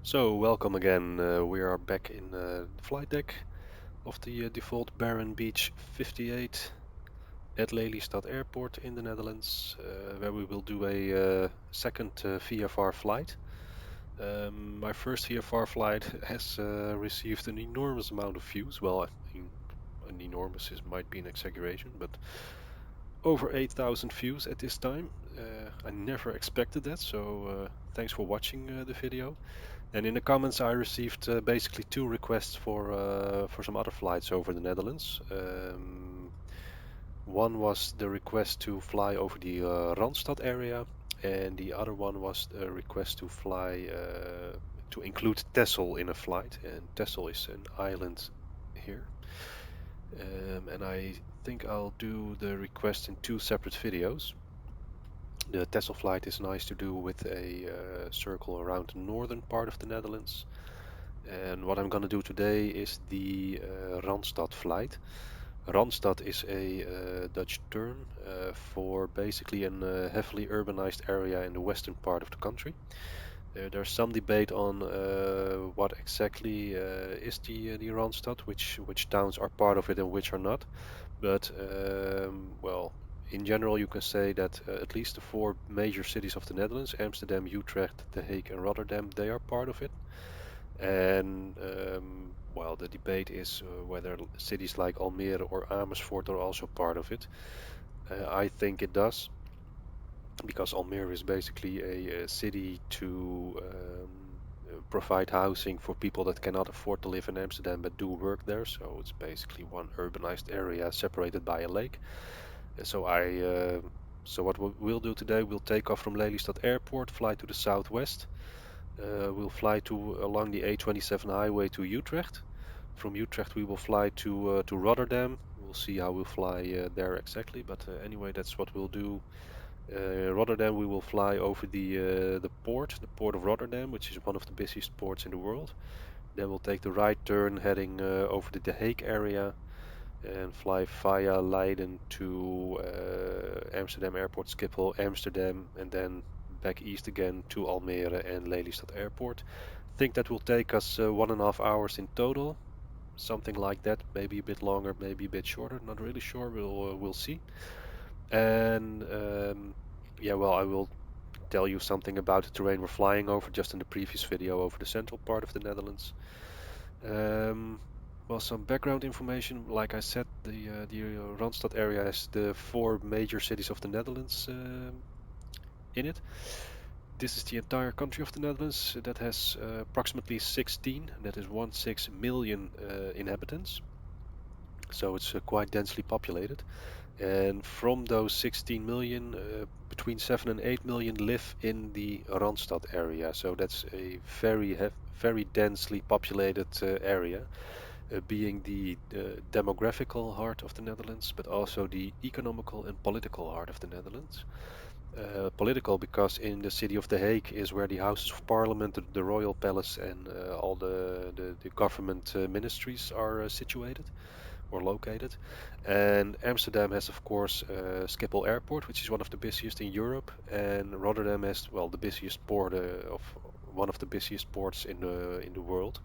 So, welcome again. We are back in the flight deck of the default Barren Beach 58 at Lelystad Airport in the Netherlands, where we will do a second VFR flight. My first VFR flight has received an enormous amount of views. Well, I mean, an enormous might be an exaggeration, but over 8,000 views at this time. I never expected that, so thanks for watching the video. And in the comments, I received basically two requests for some other flights over the Netherlands. One was the request to fly over the Randstad area, and the other one was a request to fly to include Texel in a flight. And Texel is an island here. And I think I'll do the request in two separate videos. The Texel flight is nice to do with a circle around the northern part of the Netherlands. And what I'm going to do today is the Randstad flight. Randstad is a Dutch term for basically a heavily urbanized area in the western part of the country. There's some debate on what exactly is the Randstad, which towns are part of it and which are not. But well, in general, you can say that at least the four major cities of the Netherlands, Amsterdam, Utrecht, Den Haag, and Rotterdam, they are part of it. And well, the debate is whether cities like Almere or Amersfoort are also part of it. I think it does, because Almere is basically a city to provide housing for people that cannot afford to live in Amsterdam but do work there. So it's basically one urbanized area separated by a lake. And so what we'll do today, we'll take off from Lelystad Airport, fly to the southwest. We'll fly along the A27 highway to Utrecht. From Utrecht, we will fly to Rotterdam. We'll see how we'll fly there exactly, but anyway, that's what we'll do. Rotterdam, we will fly over the port of Rotterdam, which is one of the busiest ports in the world. Then we'll take the right turn, heading over the Den Haag area, and fly via Leiden to Amsterdam Airport, Schiphol, Amsterdam, and then back east again to Almere and Lelystad Airport. I think that will take us 1.5 hours in total, something like that. Maybe a bit longer, maybe a bit shorter. Not really sure. We'll see. And yeah, well, I will tell you something about the terrain we're flying over just in the previous video over the central part of the Netherlands. Well, some background information. Like I said, the Randstad area has the four major cities of the Netherlands in it. This is the entire country of the Netherlands that has approximately 16, that is 16 million inhabitants. So it's quite densely populated. And from those 16 million, between 7 and 8 million live in the Randstad area. So that's a very densely populated area, being the demographical heart of the Netherlands, but also the economical and political heart of the Netherlands. Political because in the city of The Hague is where the Houses of Parliament, the Royal Palace, and all the government ministries are situated or located. And Amsterdam has, of course, Schiphol Airport, which is one of the busiest in Europe, and Rotterdam has, well, the busiest port of one of the busiest ports in the world,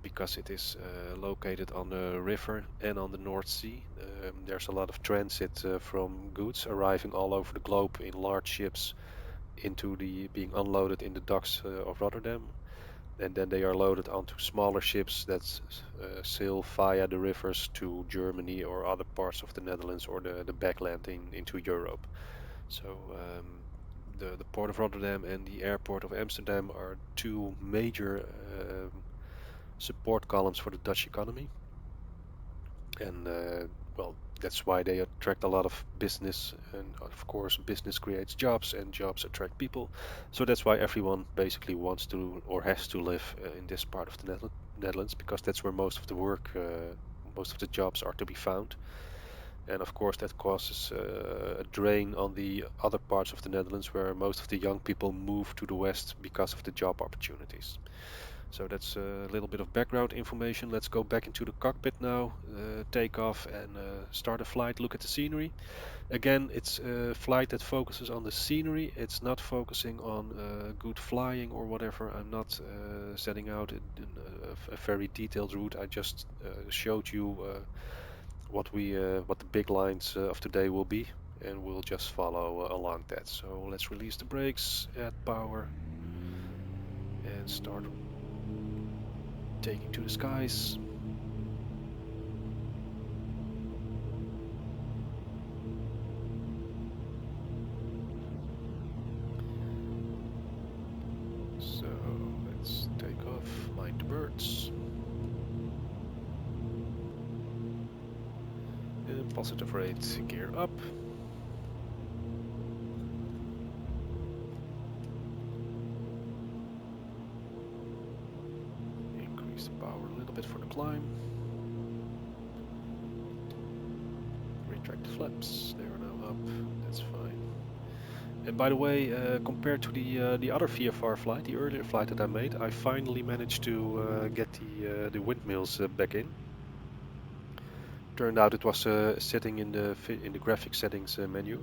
because it is located on the river and on the North Sea. There's a lot of transit from goods arriving all over the globe in large ships into being unloaded in the docks of Rotterdam, and then they are loaded onto smaller ships that sail via the rivers to Germany or other parts of the Netherlands or the backland into Europe. So the port of Rotterdam and the airport of Amsterdam are two major support columns for the Dutch economy, and well, that's why they attract a lot of business, and of course business creates jobs and jobs attract people. So that's why everyone basically wants to or has to live in this part of the Netherlands, because that's where most of the work, most of the jobs are to be found. And of course that causes a drain on the other parts of the Netherlands, where most of the young people move to the west because of the job opportunities. So that's a little bit of background information. Let's go back into the cockpit now, take off and start a flight, look at the scenery. Again, it's a flight that focuses on the scenery. It's not focusing on good flying or whatever. I'm not setting out in a very detailed route. I just showed you what the big lines of today will be, and we'll just follow along that. So let's release the brakes, add power, and start taking to the skies. So let's take off, mind the birds. And positive rate, gear up. Increase the power a little bit for the climb. Retract the flaps, they are now up, that's fine. And by the way, compared to the other VFR flight, the earlier flight that I made, I finally managed to get the windmills back in. Turned out it was a setting in the graphic settings menu.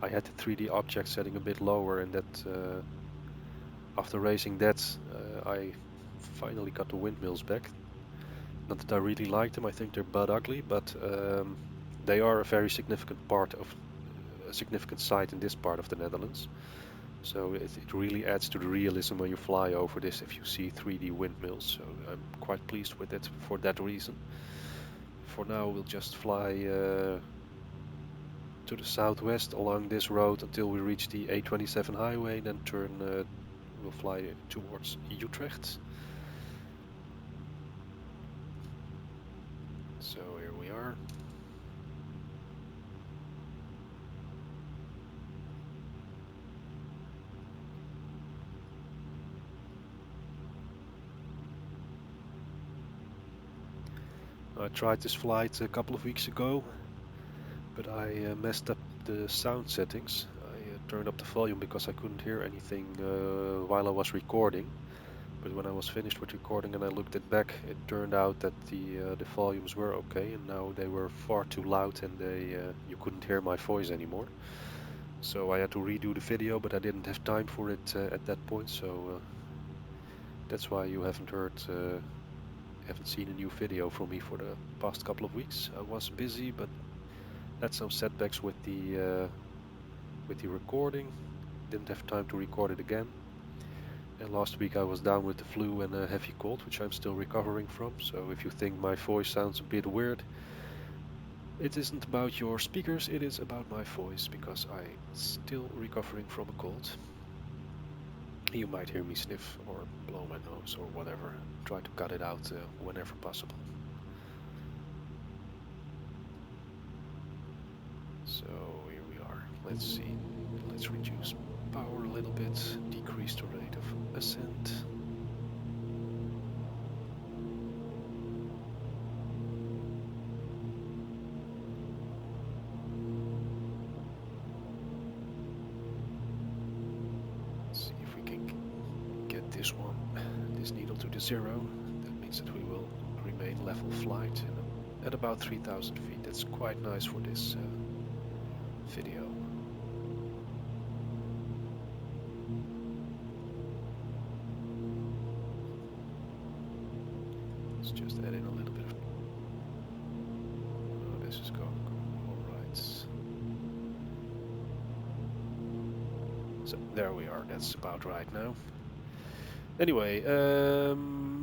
I had the 3D object setting a bit lower, and that after raising that, I finally got the windmills back. Not that I really like them, I think they're butt ugly, but they are a very significant part of a significant site in this part of the Netherlands. So it really adds to the realism when you fly over this if you see 3D windmills. So I'm quite pleased with it for that reason. For now we'll just fly to the southwest along this road until we reach the A27 highway, then we'll fly towards Utrecht. So here we are. I tried this flight a couple of weeks ago, but I messed up the sound settings. I turned up the volume because I couldn't hear anything while I was recording. But when I was finished with recording and I looked it back, it turned out that the volumes were okay, and now they were far too loud and you couldn't hear my voice anymore. So I had to redo the video, but I didn't have time for it at that point. So that's why you haven't seen a new video from me for the past couple of weeks. I was busy, but had some setbacks with the recording. Didn't have time to record it again. And last week I was down with the flu and a heavy cold, which I'm still recovering from. So if you think my voice sounds a bit weird, it isn't about your speakers, it is about my voice, because I'm still recovering from a cold. You might hear me sniff or blow my nose or whatever. Try to cut it out whenever possible. So here we are. Let's see. Let's reduce power a little bit, decrease the rate of ascent. Let's see if we can get this needle to the 0. That means that we will remain level flight at about 3,000 feet. That's quite nice for this video. Let's just add in a little bit of... Oh, this is going alright. So there we are, that's about right now. Anyway,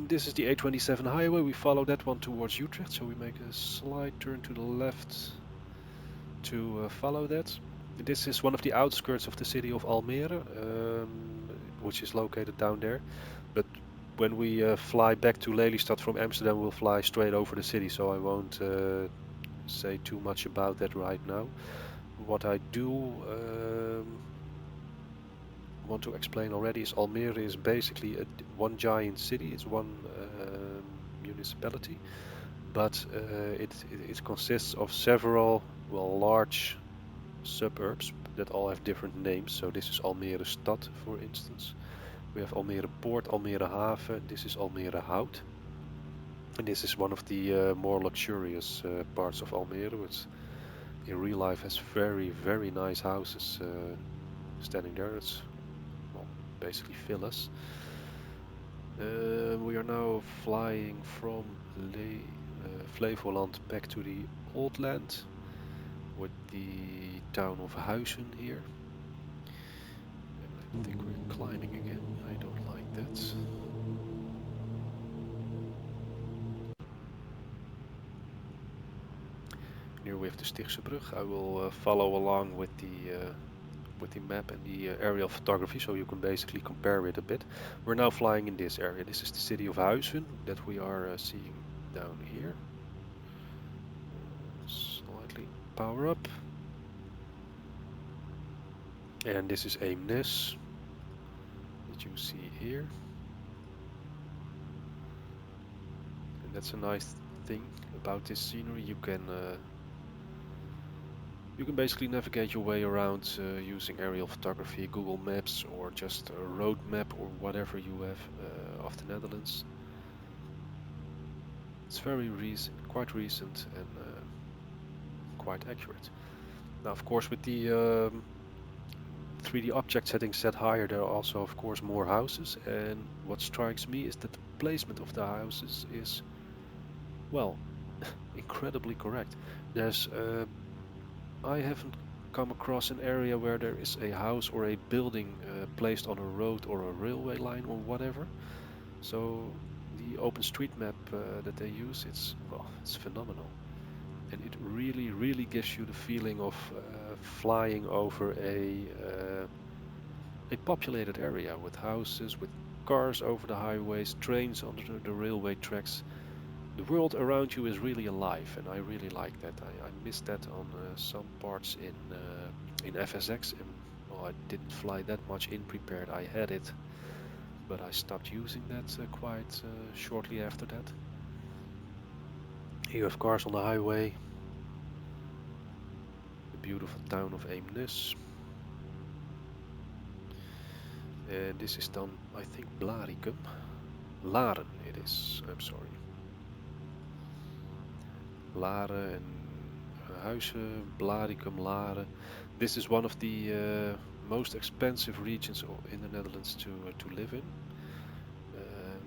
this is the A27 highway. We follow that one towards Utrecht, so we make a slight turn to the left to follow that. This is one of the outskirts of the city of Almere, which is located down there. But when we fly back to Lelystad from Amsterdam, we'll fly straight over the city, so I won't say too much about that right now. What I do want to explain already is Almere is basically one giant city. It's one municipality, but it consists of several large suburbs that all have different names. So this is Almere Stad, for instance. We have Almere Poort, Almere Haven. This is Almere Hout. And this is one of the more luxurious parts of Almere, which in real life has very, very nice houses standing there. It's well, basically villas. We are now flying from Flevoland back to the old land with the town of Huizen here. And I think we're climbing again. I don't like that. Here we have the Stichtse Brug. I will follow along with the map and the aerial photography, so you can basically compare it a bit. We're now flying in this area. This is the city of Huizen that we are seeing down here. Slightly power up. And this is Eemnes that you see here. And that's a nice thing about this scenery. You can basically navigate your way around using aerial photography, Google Maps, or just a road map or whatever you have of the Netherlands. It's very quite recent and quite accurate. Now, of course, with the 3D object settings set higher, there are also, of course, more houses. And what strikes me is that the placement of the houses is, well, incredibly correct. I haven't come across an area where there is a house or a building placed on a road or a railway line or whatever. So the OpenStreetMap that they use, it's phenomenal, and it really gives you the feeling of flying over a populated area with houses, with cars over the highways, trains under the railway tracks. The world around you is really alive, and I really like that. I missed that on some parts in FSX, and well, I didn't fly that much in prepared. I had it, but I stopped using that quite shortly after that. Here you have cars on the highway. The beautiful town of Eemnes. And this is done, I think, Blaricum. Laren it is, I'm sorry. Laren and Huizen, Blaricum, Laren. This is one of the most expensive regions in the Netherlands to live in.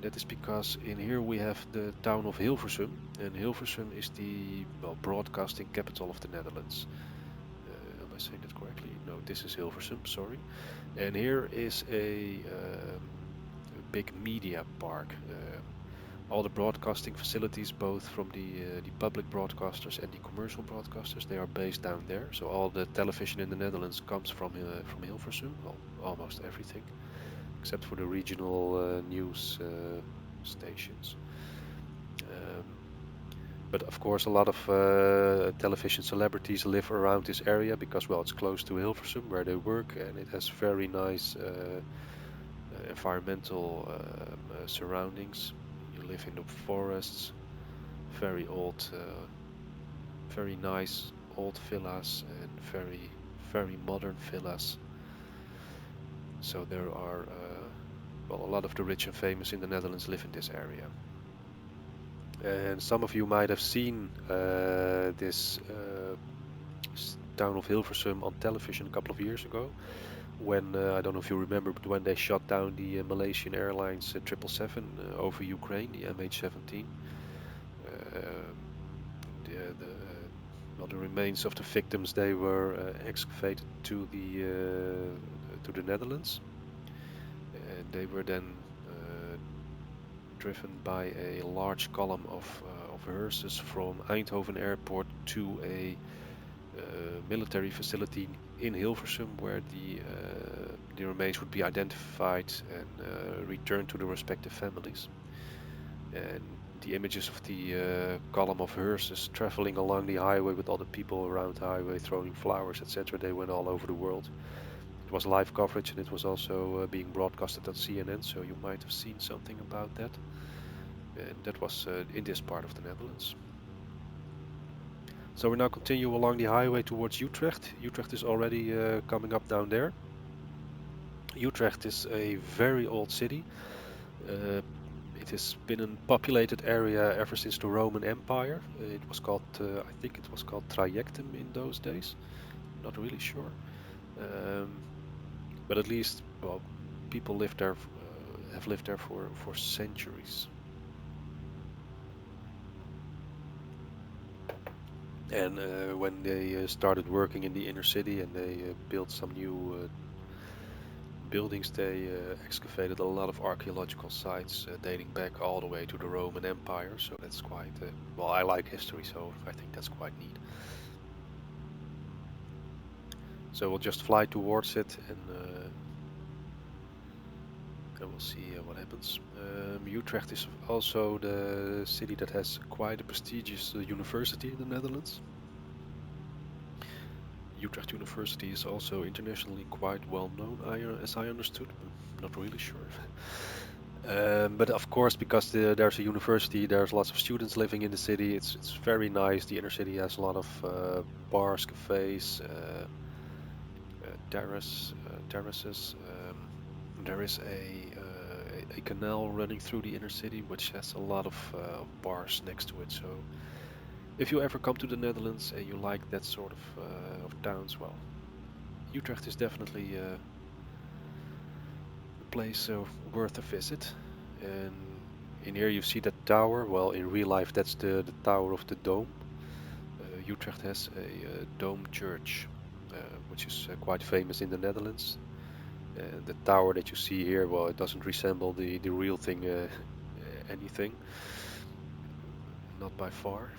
That is because in here we have the town of Hilversum, and Hilversum is the broadcasting capital of the Netherlands. Am I saying that correctly? No, this is Hilversum, sorry. And here is a big media park. All the broadcasting facilities, both from the public broadcasters and the commercial broadcasters, they are based down there. So all the television in the Netherlands comes from Hilversum, well, almost everything, except for the regional news stations. But of course, a lot of television celebrities live around this area because, well, it's close to Hilversum where they work, and it has very nice environmental surroundings. You live in the forests, very old, very nice old villas, and very modern villas. So there are, well, a lot of the rich and famous in the Netherlands live in this area. And some of you might have seen this town of Hilversum on television a couple of years ago, when I don't know if you remember, but when they shot down the Malaysian Airlines 777 over Ukraine, the MH17. The remains of the victims, they were excavated to the Netherlands, and they were then driven by a large column of hearses from Eindhoven Airport to a military facility in Hilversum, where the remains would be identified and returned to the respective families. And the images of the column of hearses traveling along the highway with all the people around the highway throwing flowers, etc., they went all over the world. It was live coverage, and it was also being broadcasted on CNN, so you might have seen something about that. And that was in this part of the Netherlands. So we now continue along the highway towards Utrecht. Utrecht is already coming up down there. Utrecht is a very old city. It has been a populated area ever since the Roman Empire. It was called, I think it was called Trajectum in those days. Not really sure. But at least, well, people lived there, have lived there for centuries. And when they started working in the inner city and they built some new buildings, they excavated a lot of archaeological sites dating back all the way to the Roman Empire. So that's quite, well, I like history, so I think that's quite neat. So we'll just fly towards it and we'll see what happens. Utrecht is also the city that has quite a prestigious university in the Netherlands. Utrecht University is also internationally quite well known, as I understood. I'm not really sure. But of course, because there's a university, there's lots of students living in the city. It's very nice. The inner city has a lot of bars, cafes, terraces. There is a canal running through the inner city, which has a lot of bars next to it. So if you ever come to the Netherlands and you like that sort of towns, well, Utrecht is definitely a place worth a visit. And in here you see that tower. Well, in real life that's the tower of the dome. Utrecht has a dome church, which is quite famous in the Netherlands. The tower that you see here, well, it doesn't resemble the real thing anything, not by far.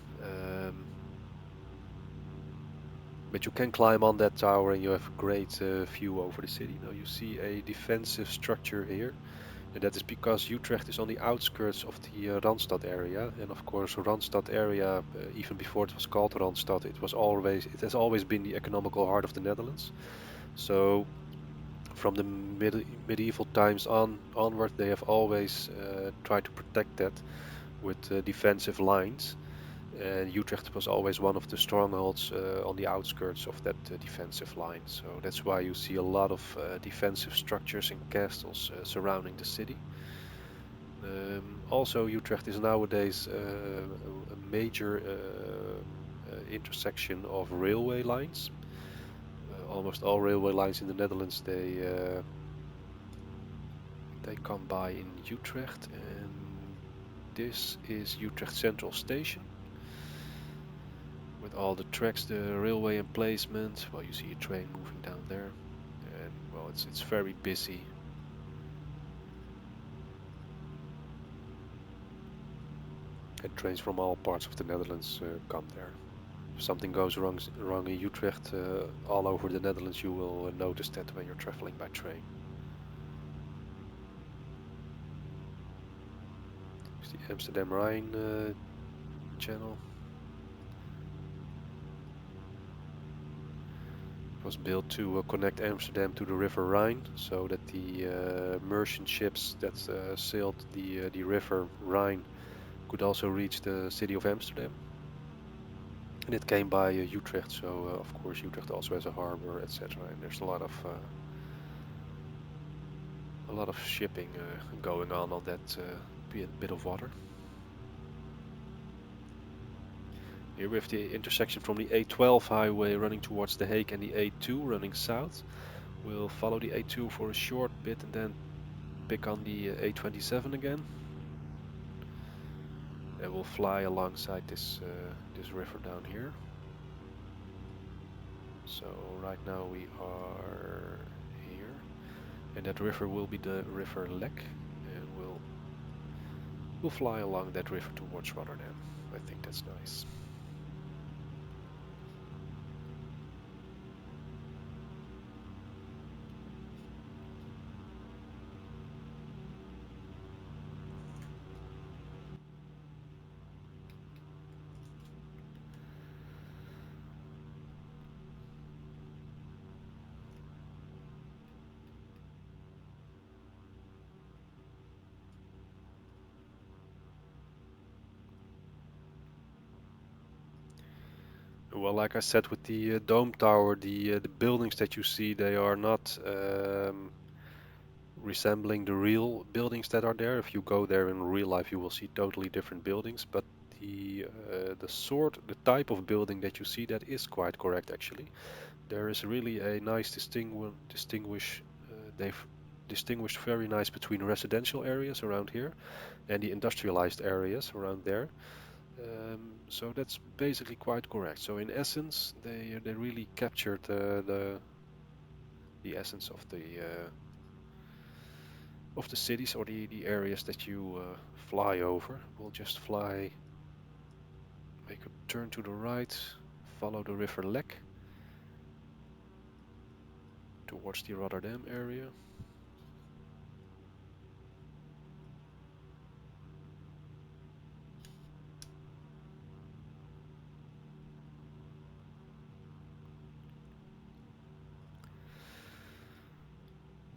But you can climb on that tower and you have a great view over the city. Now you see a defensive structure here, and that is because Utrecht is on the outskirts of the Randstad area. And of course, Randstad area, even before it was called Randstad, it has always been the economical heart of the Netherlands. So from the medieval times onward, they have always tried to protect that with defensive lines. And Utrecht was always one of the strongholds on the outskirts of that defensive line. So that's why you see a lot of defensive structures and castles surrounding the city. Also, Utrecht is nowadays a major intersection of railway lines. Almost all railway lines in the Netherlands, they come by in Utrecht, and this is Utrecht Central Station. With all the tracks, the railway emplacement. Well, you see a train moving down there, and well, it's very busy. And trains from all parts of the Netherlands come there. If something goes wrong in Utrecht, all over the Netherlands, you will notice that when you're traveling by train. It's the Amsterdam Rhine channel. Was built to connect Amsterdam to the River Rhine, so that the merchant ships that sailed the River Rhine could also reach the city of Amsterdam. And it came by Utrecht, so of course Utrecht also has a harbor, etc. And there's a lot of shipping going on that bit of water. Here we have the intersection from the A12 highway running towards Den Haag and the A2 running south. We'll follow the A2 for a short bit and then pick on the A27 again. And we'll fly alongside this river down here. So right now we are here, and that river will be the River Lek, and we'll fly along that river towards Rotterdam. I think that's nice. Well, like I said, with the dome tower, the buildings that you see, they are not resembling the real buildings that are there. If you go there in real life, you will see totally different buildings, but the type of building that you see, that is quite correct actually. There is really a nice they've distinguished very nice between residential areas around here and the industrialized areas around there. So that's basically quite correct. So in essence, they really captured the essence of the cities or the areas that you fly over. We'll just make a turn to the right, follow the river Lek towards the Rotterdam area.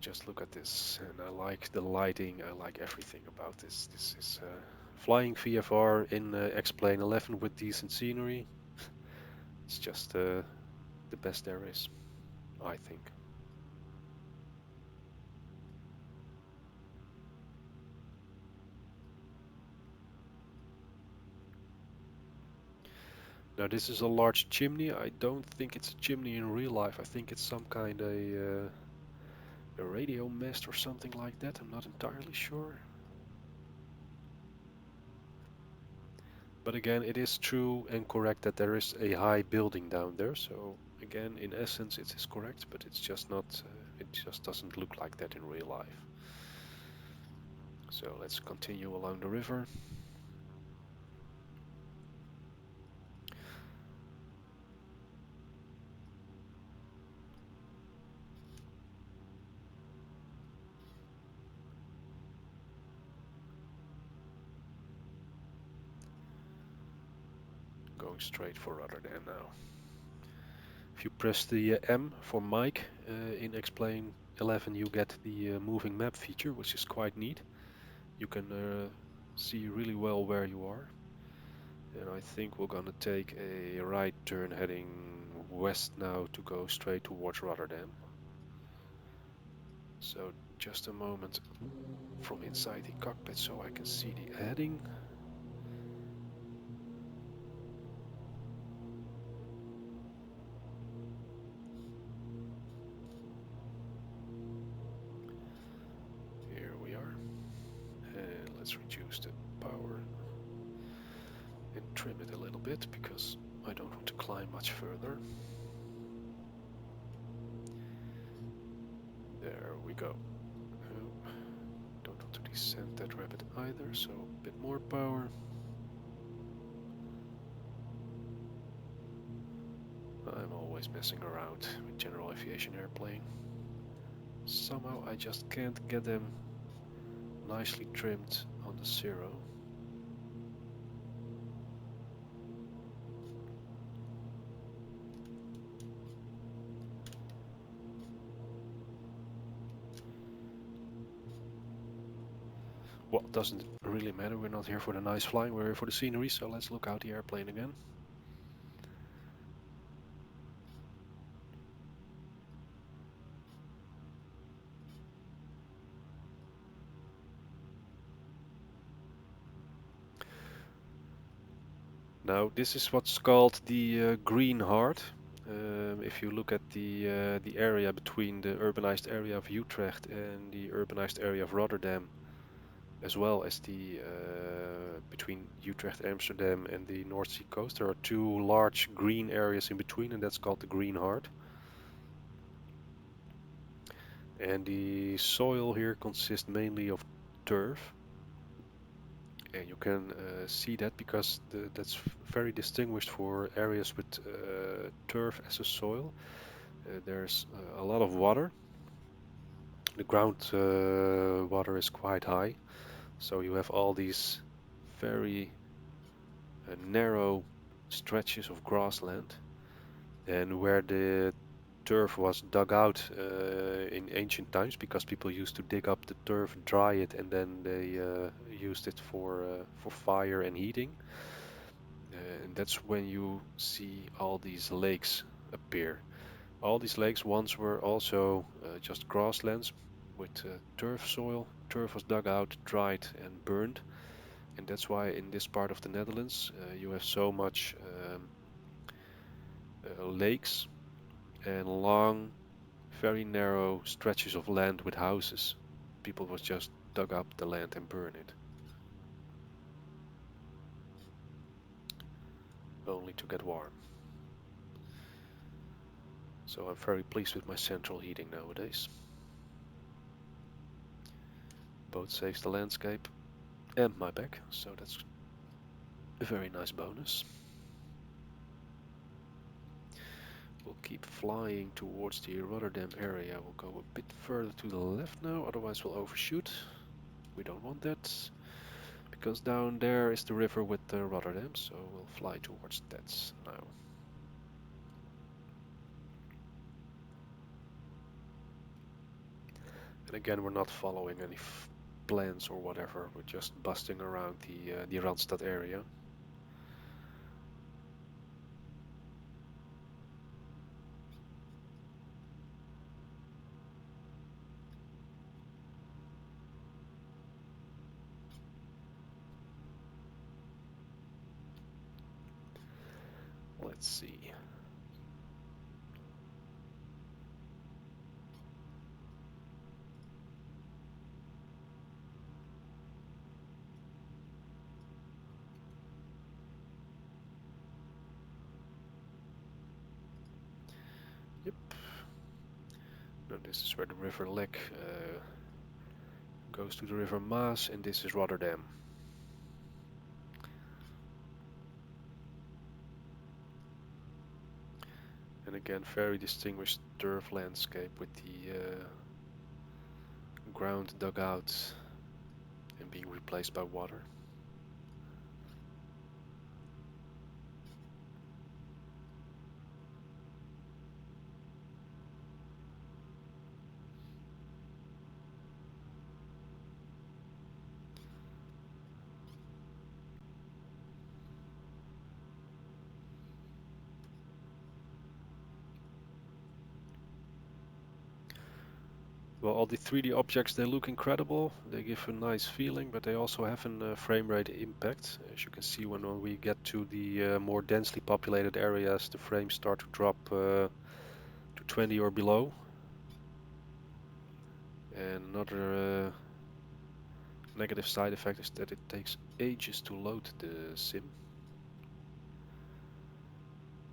Just look at this, and I like the lighting, I like everything about this. This is flying VFR in X-Plane 11 with decent scenery. It's just the best there is, I think. Now this is a large chimney. I don't think it's a chimney in real life. I think it's some kind of a radio mast or something like that. I'm not entirely sure. But again, it is true and correct that there is a high building down there. So again, in essence, it is correct, but it's just not. It just doesn't look like that in real life. So let's continue along the river. Going straight for Rotterdam now. If you press the M for Mike in Explain 11, you get the moving map feature, which is quite neat. You can see really well where you are. And I think we're gonna take a right turn heading west now to go straight towards Rotterdam. So just a moment from inside the cockpit so I can see the heading. Here we are. And let's reduce the power and trim it a little bit because I don't want to climb much further. There we go. Don't want to descend that rapid either, so a bit more power. I'm always messing around with general aviation airplane. Somehow I just can't get them nicely trimmed on the 0. Well, doesn't really matter, we're not here for the nice flying, we're here for the scenery, so let's look out the airplane again. Now this is what's called the green heart. If you look at the area between the urbanized area of Utrecht and the urbanized area of Rotterdam, as well as the between Utrecht, Amsterdam and the North Sea coast, there are 2 large green areas in between, and that's called the green heart. And the soil here consists mainly of turf. And you can see that because that's very distinguished for areas with turf as a soil. There's a lot of water. The ground water is quite high, so you have all these very narrow stretches of grassland. And where the turf was dug out in ancient times, because people used to dig up the turf, dry it, and then they used it for fire and heating. And that's when you see all these lakes appear. All these lakes once were also just grasslands with turf soil. Turf was dug out, dried and burned, and that's why in this part of the Netherlands you have so much lakes and long, very narrow stretches of land with houses. People would just dug up the land and burn it, only to get warm. So I'm very pleased with my central heating nowadays. Both saves the landscape and my back, so that's a very nice bonus. We'll keep flying towards the Rotterdam area. We'll go a bit further to the left now, otherwise we'll overshoot. We don't want that, because down there is the river with Rotterdam, so we'll fly towards that now. And again, we're not following any plans or whatever, we're just busting around the Randstad area. Let's see. Yep. Now this is where the river Lek goes to the river Maas, and this is Rotterdam. And again, very distinguished turf landscape with the ground dug out and being replaced by water. Well, all the 3D objects, they look incredible, they give a nice feeling, but they also have a frame rate impact. As you can see, when we get to the more densely populated areas, the frames start to drop to 20 or below. And another negative side effect is that it takes ages to load the sim.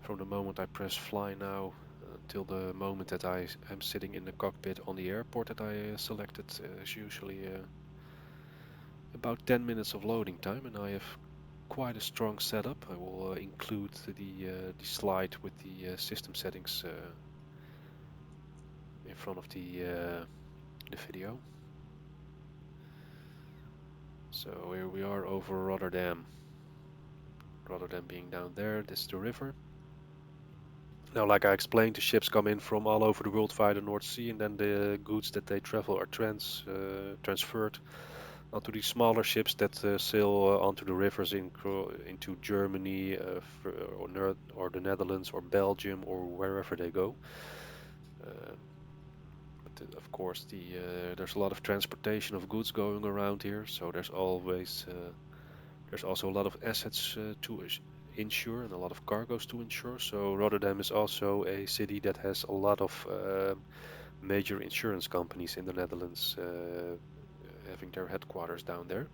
From the moment I press fly now till the moment that I am sitting in the cockpit on the airport that I selected is usually about 10 minutes of loading time, and I have quite a strong setup. I will include the slide with the system settings in front of the video. So here we are over Rotterdam. Rotterdam being down there, this is the river. Now, like I explained, the ships come in from all over the world via the North Sea, and then the goods that they travel are transferred onto these smaller ships that sail onto the rivers into Germany or the Netherlands or Belgium or wherever they go. But of course, there's a lot of transportation of goods going around here, so there's also a lot of assets to insure and a lot of cargoes to insure. So Rotterdam is also a city that has a lot of major insurance companies in the Netherlands having their headquarters down there.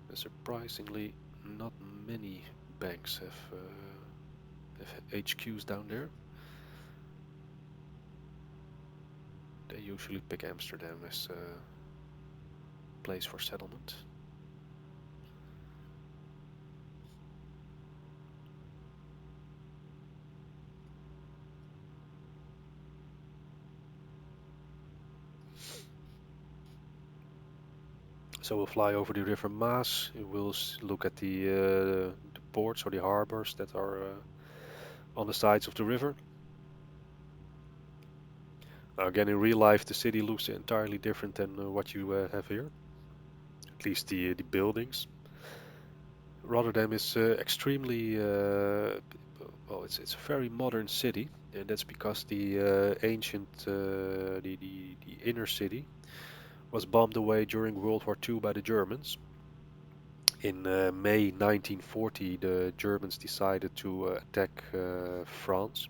And surprisingly, not many banks have HQs down there. They usually pick Amsterdam as a place for settlement. So we'll fly over the river Maas. We'll look at the ports or the harbors that are on the sides of the river. Now again, in real life, the city looks entirely different than what you have here. At least the buildings. Rotterdam is extremely well. It's a very modern city, and that's because the ancient the inner city was bombed away during World War II by the Germans. In May 1940, the Germans decided to attack France.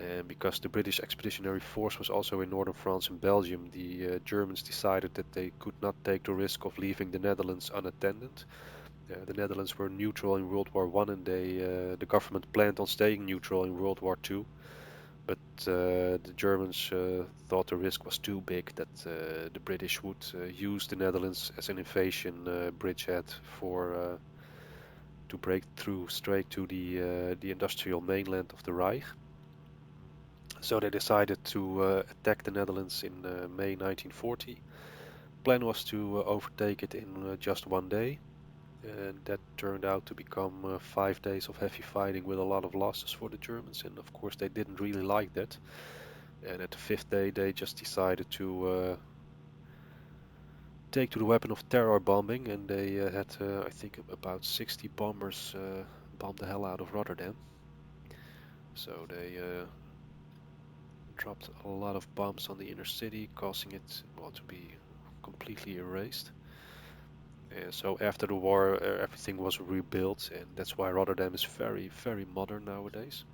And because the British Expeditionary Force was also in northern France and Belgium, the Germans decided that they could not take the risk of leaving the Netherlands unattended. The Netherlands were neutral in World War One, and the government planned on staying neutral in World War Two. But the Germans thought the risk was too big, that the British would use the Netherlands as an invasion bridgehead for to break through straight to the industrial mainland of the Reich. So they decided to attack the Netherlands in May 1940. Plan was to overtake it in just one day, and that turned out to become 5 days of heavy fighting with a lot of losses for the Germans, and of course they didn't really like that. And at the fifth day they just decided to take to the weapon of terror bombing, and they had I think about 60 bombers bomb the hell out of Rotterdam. So they dropped a lot of bombs on the inner city, causing it, well, to be completely erased. So after the war, everything was rebuilt, and that's why Rotterdam is very, very modern nowadays.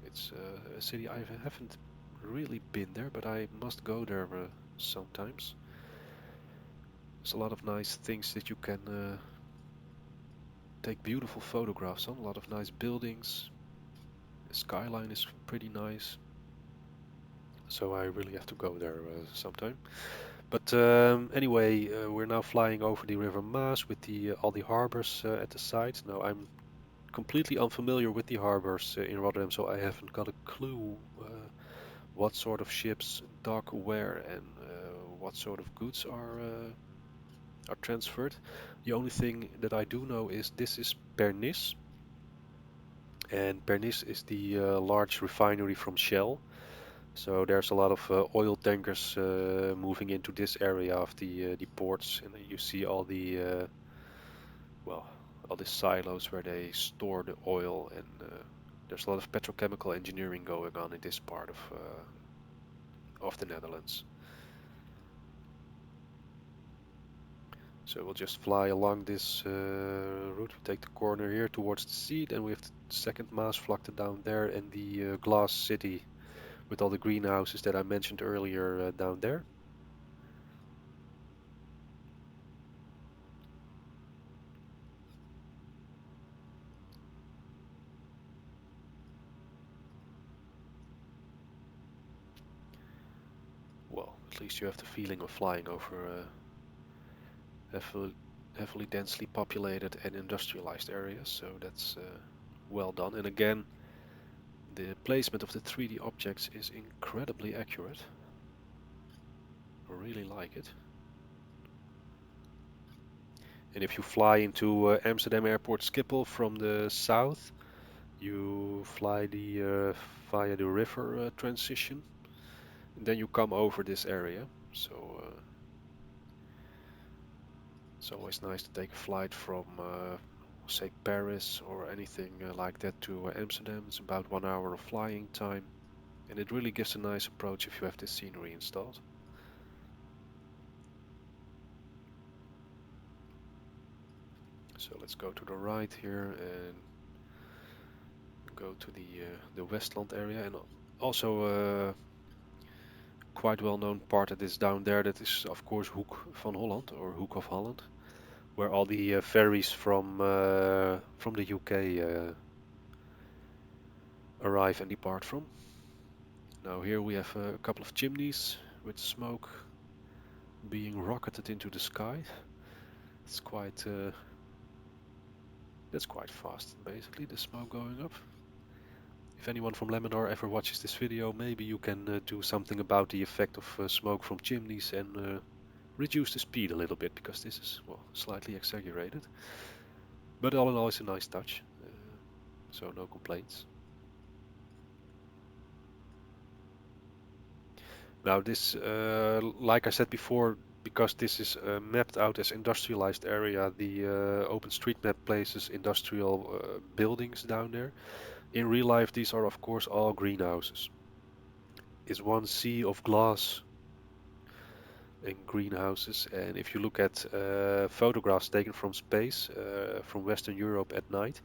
It's a city I haven't really been there, but I must go there sometimes. There's a lot of nice things that you can take beautiful photographs on. A lot of nice buildings. The skyline is pretty nice. So I really have to go there sometime. But anyway, we're now flying over the River Maas with all the harbors at the side. Now I'm completely unfamiliar with the harbors in Rotterdam, so I haven't got a clue what sort of ships dock where and what sort of goods are transferred. The only thing that I do know is this is Pernis, and Pernis is the large refinery from Shell. So there's a lot of oil tankers moving into this area of the ports, and you see all the well, all the silos where they store the oil, and there's a lot of petrochemical engineering going on in this part of the Netherlands. So we'll just fly along this route. We take the corner here towards the sea, then we have the second Maasvlakte down there, and the glass city with all the greenhouses that I mentioned earlier down there. Well, at least you have the feeling of flying over heavily densely populated and industrialized areas, so that's well done. And again, the placement of the 3D objects is incredibly accurate. I really like it. And if you fly into Amsterdam Airport Schiphol from the south, you fly via the river transition, and then you come over this area. So it's always nice to take a flight from say Paris or anything like that to Amsterdam. It's about 1 hour of flying time, and it really gives a nice approach if you have this scenery installed. So let's go to the right here and go to the Westland area, and also quite well-known part that is down there, that is of course Hoek van Holland, or Hoek of Holland, where all the ferries from the UK arrive and depart from. Now here we have a couple of chimneys with smoke being rocketed into the sky. It's quite that's quite fast, basically, the smoke going up. If anyone from Laminar ever watches this video, maybe you can do something about the effect of smoke from chimneys and reduce the speed a little bit, because this is, well, slightly exaggerated. But all in all, it's a nice touch, so no complaints. Now this, like I said before, because this is mapped out as industrialized area, the OpenStreetMap places industrial buildings down there. In real life, these are of course all greenhouses. It's one sea of glass in greenhouses, and if you look at photographs taken from space, from Western Europe at night,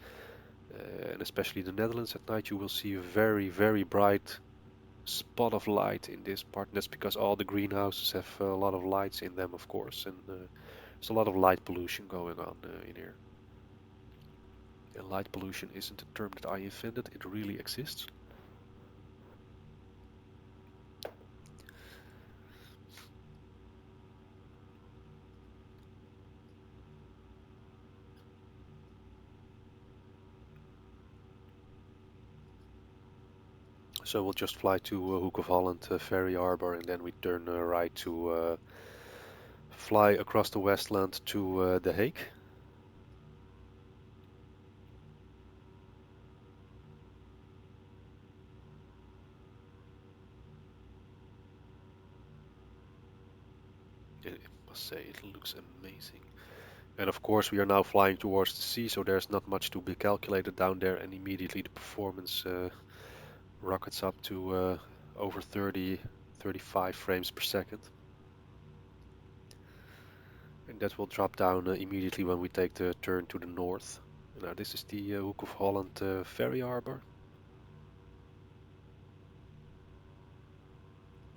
and especially the Netherlands at night, you will see a very, very bright spot of light in this part. And that's because all the greenhouses have a lot of lights in them, of course, and there's a lot of light pollution going on in here. And light pollution isn't a term that I invented, it really exists. So we'll just fly to Hoek of Holland ferry harbor, and then we turn right to fly across the Westland to Den Haag. I must say, it looks amazing. And of course, we are now flying towards the sea, so there's not much to be calculated down there, and immediately the performance rockets up to over 30, 35 frames per second. And that will drop down immediately when we take the turn to the north. Now this is the Hoek of Holland ferry harbor.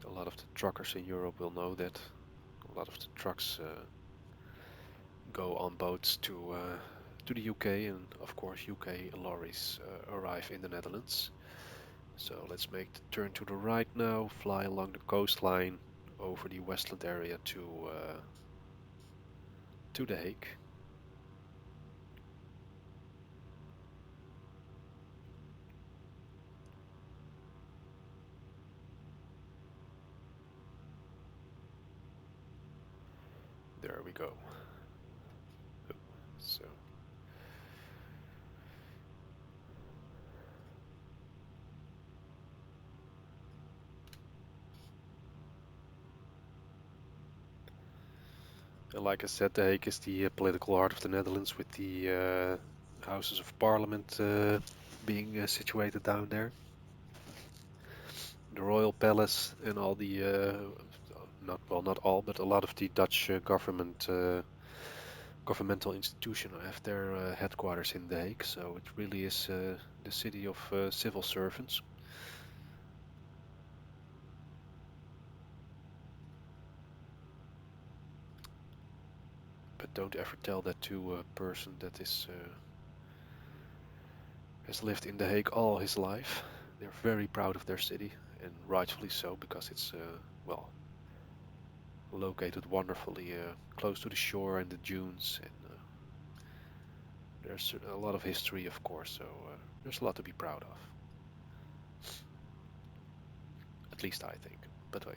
A lot of the truckers in Europe will know that. A lot of the trucks go on boats to the UK, and of course UK lorries arrive in the Netherlands. So let's make the turn to the right now, fly along the coastline over the Westland area to Den Haag. There we go. So and like I said, The Hague is the political heart of the Netherlands, with the Houses of Parliament being situated down there. The Royal Palace and all the, not all, but a lot of the Dutch governmental institutions have their headquarters in The Hague. So it really is the city of civil servants. But don't ever tell that to a person that is has lived in The Hague all his life. They're very proud of their city, and rightfully so, because it's well, located wonderfully close to the shore and the dunes, and there's a lot of history, of course, so there's a lot to be proud of. At least I think. But wait.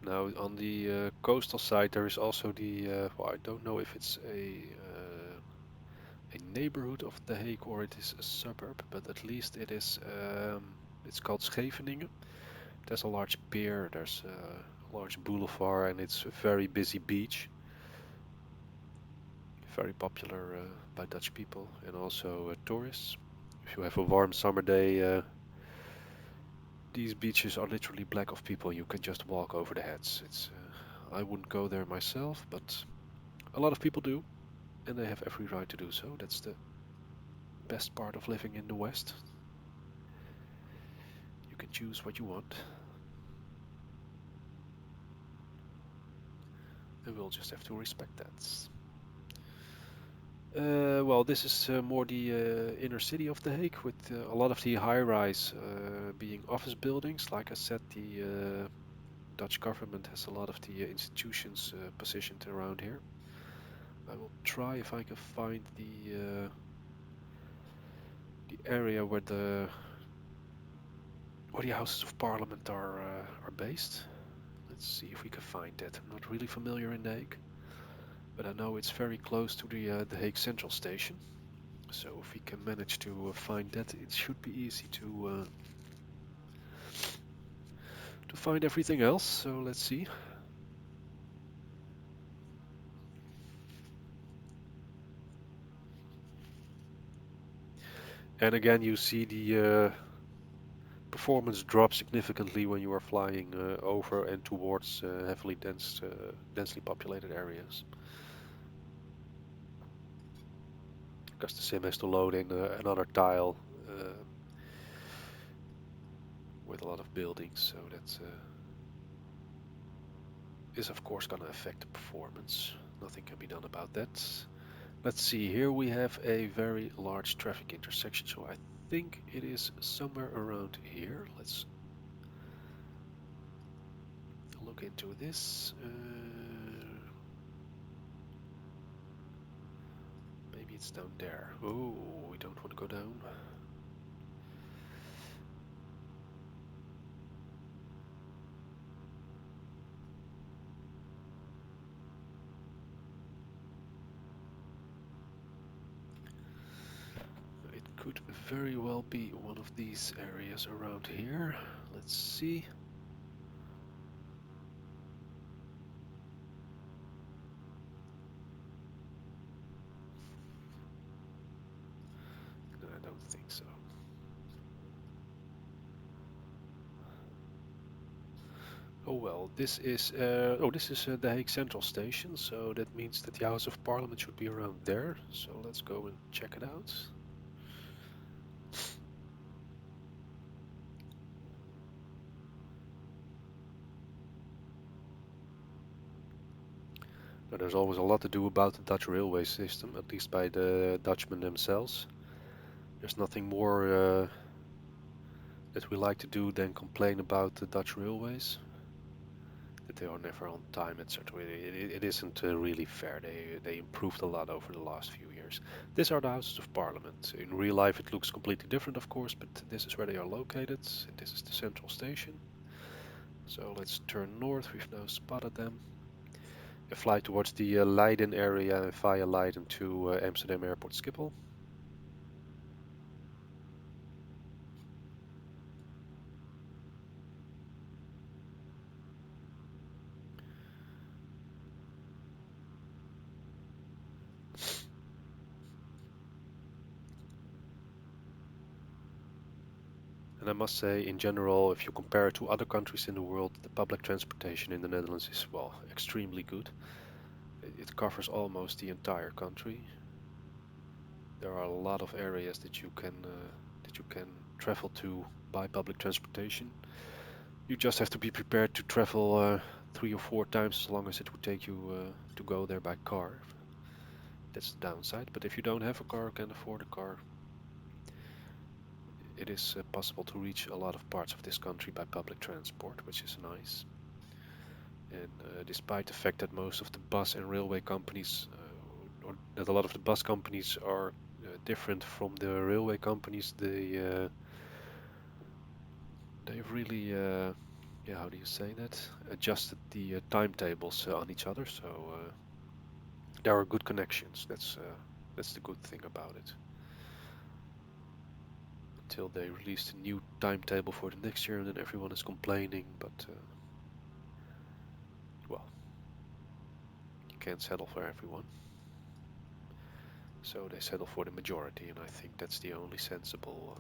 Now on the coastal side, there is also the well, I don't know if it's a neighborhood of The Hague or it is a suburb, but at least it is. It's called Scheveningen. There's a large pier, there's a large boulevard, and it's a very busy beach. Very popular by Dutch people and also tourists. If you have a warm summer day, these beaches are literally black of people. You can just walk over the heads. It's I wouldn't go there myself, but a lot of people do, and they have every right to do so. That's the best part of living in the West. You can choose what you want, and we'll just have to respect that. Well, this is more the inner city of The Hague, with a lot of the high-rise being office buildings. Like I said, the Dutch government has a lot of the institutions positioned around here. I will try if I can find the area where the Houses of Parliament are based. Let's see if we can find that. I'm not really familiar in The Hague. But I know it's very close to the Hague Central Station. So if we can manage to find that, it should be easy to find everything else. So let's see. And again, you see the performance drop significantly when you are flying over and towards heavily densely populated areas. Because the sim has to load in another tile with a lot of buildings, so that is of course going to affect the performance. Nothing can be done about that. Let's see, here we have a very large traffic intersection, so I think it is somewhere around here. Let's look into this. Maybe it's down there. Oh, we don't want to go down. It could very well be one of these areas around here. Let's see. No, I don't think so. Oh well, this is the Hague Central Station, so that means that the House of Parliament should be around there. So let's go and check it out. Now, there's always a lot to do about the Dutch railway system, at least by the Dutchmen themselves. There's nothing more that we like to do than complain about the Dutch railways. That they are never on time, etc. It isn't really fair. They improved a lot over the last few years. These are the Houses of Parliament. In real life it looks completely different, of course, but this is where they are located. And this is the central station. So let's turn north. We've now spotted them. And fly towards the Leiden area and via Leiden to Amsterdam Airport Schiphol. And I must say, in general, if you compare it to other countries in the world, the public transportation in the Netherlands is, well, extremely good. It covers almost the entire country. There are a lot of areas that you can travel to by public transportation. You just have to be prepared to travel 3 or 4 times as long as it would take you to go there by car. That's the downside. But if you don't have a car, can't afford a car, it is possible to reach a lot of parts of this country by public transport, which is nice. And despite the fact that most of the bus and railway companies, or that a lot of the bus companies are different from the railway companies, they've really, yeah, how do you say that? Adjusted the timetables on each other, so there are good connections. That's the good thing about it. Until they released a new timetable for the next year, and then everyone is complaining. But well, you can't settle for everyone. So they settle for the majority, and I think that's the only sensible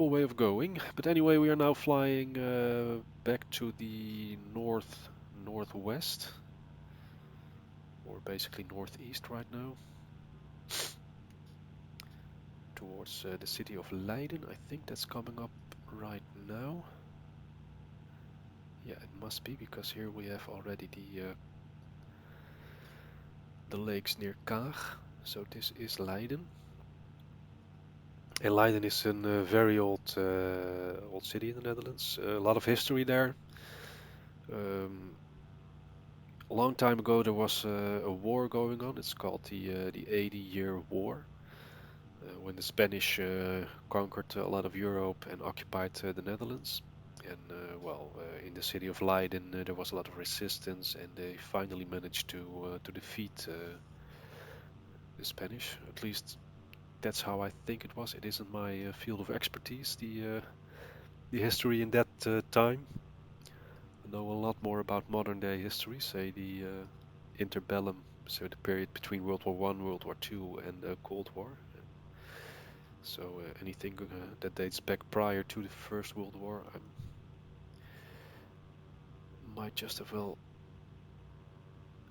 way of going. But anyway, we are now flying back to the northwest, or basically northeast right now, towards the city of Leiden. I think that's coming up right now. Yeah, it must be, because here we have already the lakes near Kaag. So this is Leiden. And Leiden is a very old city in the Netherlands. A lot of history there. A long time ago there was a war going on. It's called the 80-Year War, when the Spanish conquered a lot of Europe and occupied the Netherlands. And in the city of Leiden, there was a lot of resistance, and they finally managed to defeat the Spanish. At least that's how I think it was. It isn't my field of expertise, the history in that time. I know a lot more about modern day history, say the interbellum, so the period between World War One, World War Two, and the Cold War. So anything that dates back prior to the First World War, I might just have well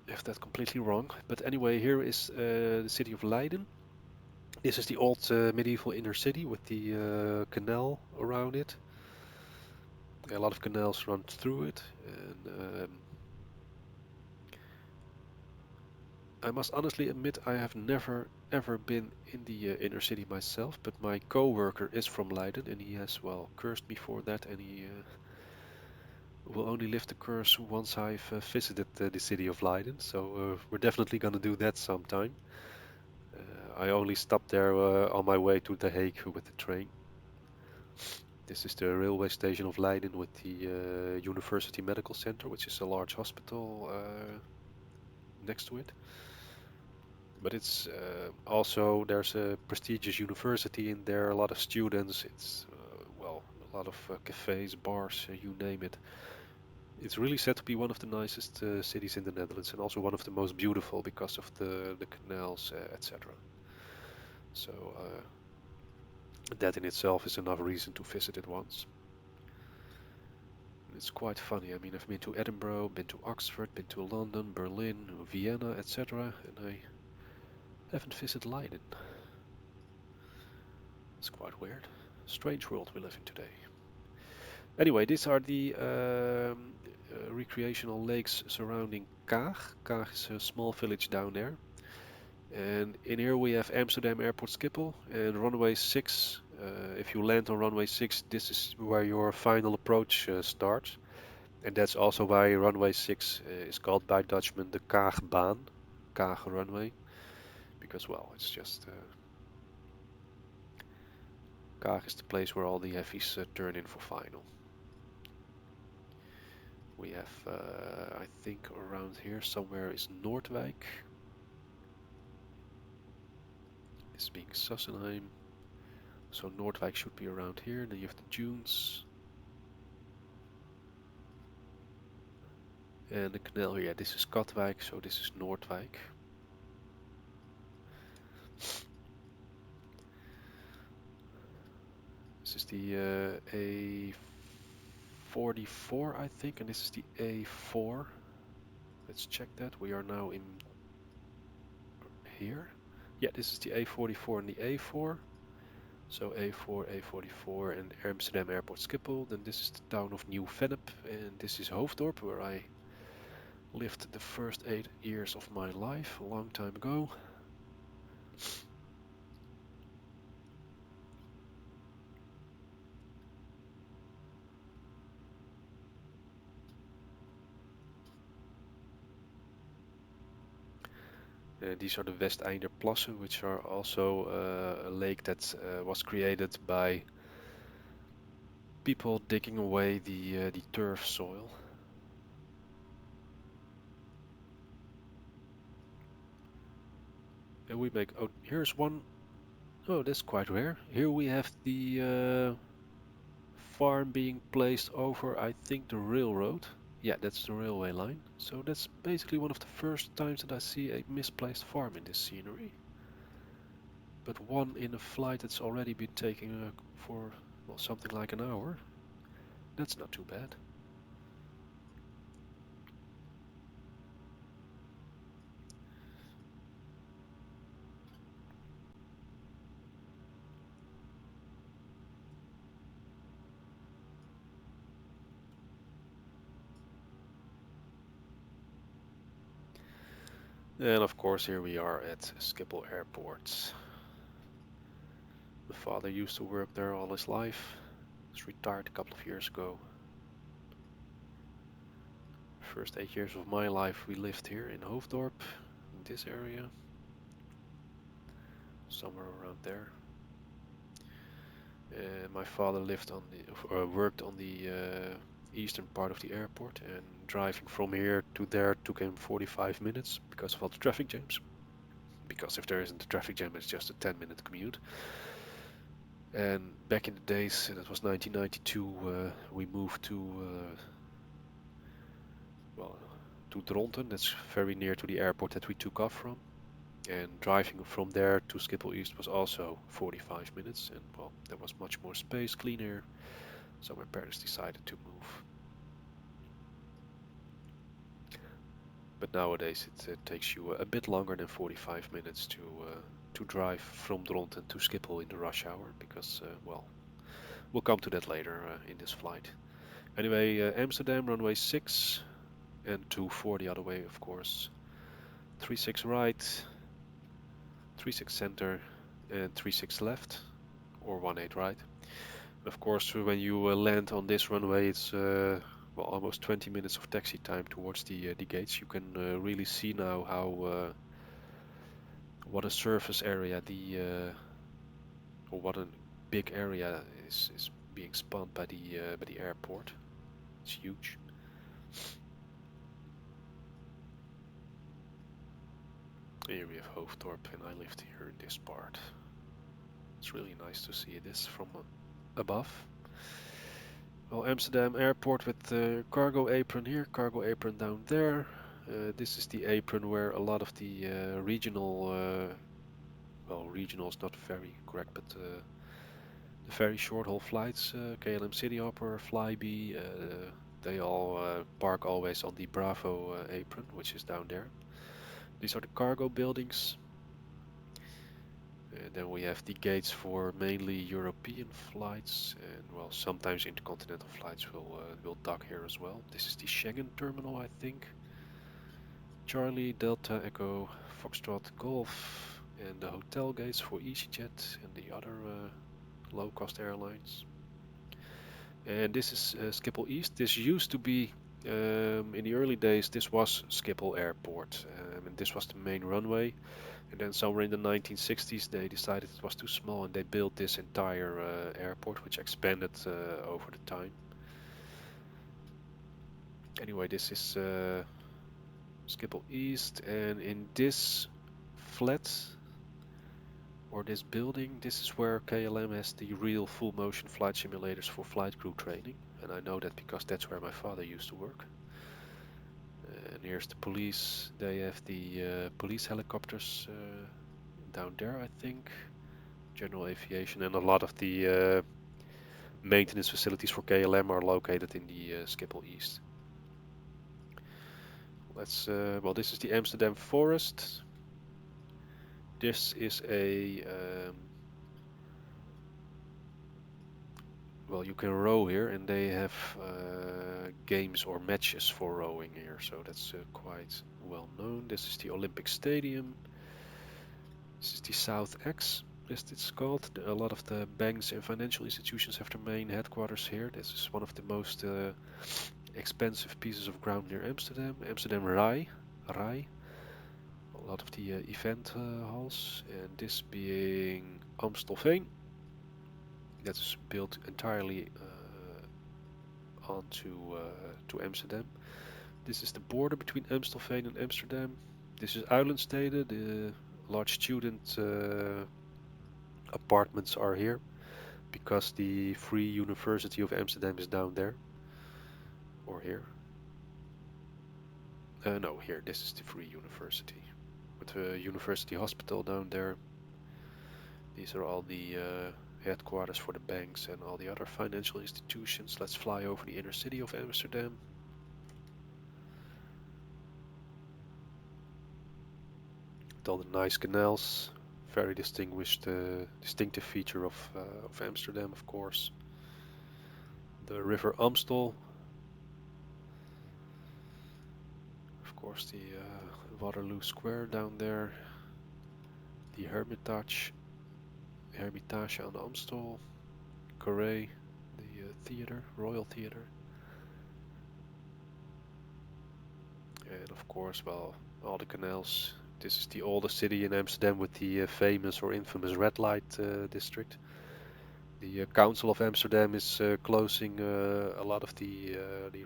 have that completely wrong. But anyway, here is the city of Leiden. This is the old medieval inner city with the canal around it. A lot of canals run through it, and I must honestly admit I have never ever been in the inner city myself, but my co-worker is from Leiden, and he has well cursed me for that, and he will only lift the curse once I've visited the city of Leiden. So we're definitely gonna do that sometime. I only stopped there on my way to Den Haag with the train. This is the railway station of Leiden with the University Medical Center, which is a large hospital next to it. But it's also there's a prestigious university in there, a lot of students. It's a lot of cafes, bars, you name it. It's really said to be one of the nicest cities in the Netherlands, and also one of the most beautiful because of the canals, etc. So that in itself is enough reason to visit it once. It's quite funny. I mean, I've been to Edinburgh, been to Oxford, been to London, Berlin, Vienna, etc., and I haven't visited Leiden. It's quite weird. Strange world we live in today. Anyway, these are the recreational lakes surrounding Kaag. Kaag is a small village down there. And in here we have Amsterdam Airport Schiphol and runway 6. If you land on runway 6, this is where your final approach starts. And that's also why runway 6 is called by Dutchmen the Kaagbaan, Kaag runway. Because, well, it's just Kaag is the place where all the heavies turn in for final. We have, I think around here somewhere is Noordwijk. This being Sassenheim. So Noordwijk should be around here. Then you have the dunes. And the canal here, yeah, this is Katwijk, so this is Noordwijk. This is the A44, I think, and this is the A4. Let's check that. We are now in here. Yeah, this is the A44 and the A4. So A4, A44 and Amsterdam Airport Schiphol. Then this is the town of Nieuw-Vennep, and this is Hoofddorp, where I lived the first 8 years of my life a long time ago. These are the Westeinder Plassen, which are also a lake that was created by people digging away the turf soil. And we make, oh, here's one. Oh, that's quite rare. Here we have the farm being placed over, I think, the railroad. Yeah, that's the railway line. So that's basically one of the first times that I see a misplaced farm in this scenery. But one in a flight that's already been taking for, well, something like an hour. That's not too bad. And of course here we are at Schiphol Airport. My father used to work there all his life. He's retired a couple of years ago. First 8 years of my life we lived here in Hoofddorp, in this area. Somewhere around there. My father lived on the, or worked on the eastern part of the airport, and driving from here to there took him 45 minutes because of all the traffic jams. Because if there isn't a traffic jam, it's just a 10-minute commute. And back in the days, and it was 1992, we moved to well, to Dronten. That's very near to the airport that we took off from. And driving from there to Schiphol East was also 45 minutes, and well, there was much more space, clean air. So my parents decided to move. But nowadays it takes you a bit longer than 45 minutes to drive from Dronten to Schiphol in the rush hour, because well, we'll come to that later in this flight. Anyway, Amsterdam runway 6 and 24 the other way, of course. 36 right, 36 center, and 36 left, or 18 right. Of course, when you land on this runway, it's well, almost 20 minutes of taxi time towards the gates. You can really see now how what a surface area or what a big area is being spanned by the airport. It's huge. Here we have Hoofddorp, and I lived here in this part. It's really nice to see this from above. Well, Amsterdam airport with the cargo apron here, cargo apron down there. This is the apron where a lot of the regional, well, regional is not very correct, but the very short haul flights, KLM Cityhopper, Flybe, they all park always on the Bravo apron, which is down there. These are the cargo buildings. And then we have the gates for mainly European flights, and well, sometimes intercontinental flights will dock here as well. This is the Schengen terminal, I think. Charlie, Delta, Echo, Foxtrot, Golf, and the hotel gates for EasyJet and the other low-cost airlines. And this is Schiphol East. This used to be, in the early days, this was Schiphol Airport, and this was the main runway. And then somewhere in the 1960s, they decided it was too small, and they built this entire airport, which expanded over the time. Anyway, this is Schiphol East, and in this flat, or this building, this is where KLM has the real full motion flight simulators for flight crew training. And I know that because that's where my father used to work. And here's the police. They have the police helicopters down there, I think. General aviation, and a lot of the maintenance facilities for KLM are located in the Schiphol East. Let's well, this is the Amsterdam Forest. This is a well, you can row here, and they have games or matches for rowing here, so that's quite well known. This is the Olympic Stadium. This is the South X, as it's called. A lot of the banks and financial institutions have their main headquarters here. This is one of the most expensive pieces of ground near Amsterdam. Amsterdam Rai. A lot of the event halls, and this being Amstelveen. That is built entirely onto to Amsterdam. This is the border between Amstelveen and Amsterdam. This is Uilenstede. The large student apartments are here because the Free University of Amsterdam is down there, or here. No, here. This is the Free University with the University Hospital down there. These are all the headquarters for the banks and all the other financial institutions. Let's fly over the inner city of Amsterdam. With all the nice canals, very distinguished, distinctive feature of Amsterdam, of course. The River Amstel, of course, the Waterloo Square down there, the Hermitage aan de Amstel, Carré, the theater, Royal Theater, and of course, well, all the canals. This is the oldest city in Amsterdam with the famous or infamous red light district. The Council of Amsterdam is closing a lot of the